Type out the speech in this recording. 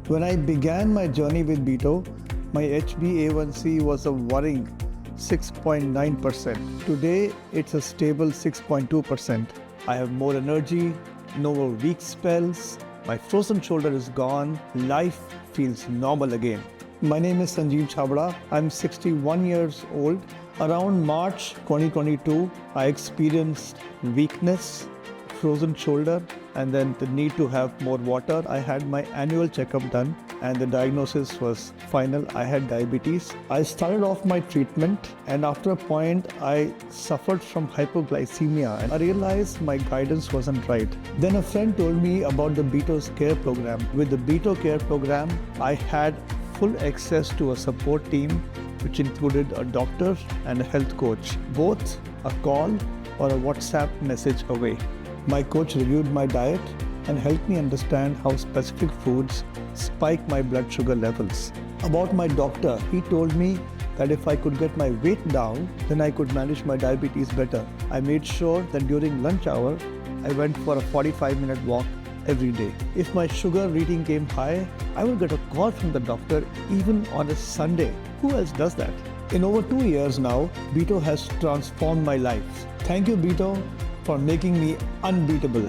When I began my journey with BeatO, my HbA1c was a worrying 6.9%. Today, it's a stable 6.2%. I have more energy, no more weak spells, my frozen shoulder is gone, life feels normal again. My name is Sanjeev Chhabra. I'm 61 years old. Around March 2022, I experienced weakness, frozen shoulder, and then the need to have more water. I had my annual checkup done and the diagnosis was final. I had diabetes. I started off my treatment and after a point I suffered from hypoglycemia and I realized my guidance wasn't right. Then a friend told me about the BeatO's care program. With the BeatO care program, I had full access to a support team which included a doctor and a health coach, both a call or a WhatsApp message away. My coach reviewed my diet and helped me understand how specific foods spike my blood sugar levels. About my doctor, he told me that if I could get my weight down, then I could manage my diabetes better. I made sure that during lunch hour, I went for a 45-minute walk every day. If my sugar reading came high, I would get a call from the doctor even on a Sunday. Who else does that? In over 2 years now, BeatO has transformed my life. Thank you, BeatO, for making me unbeatable.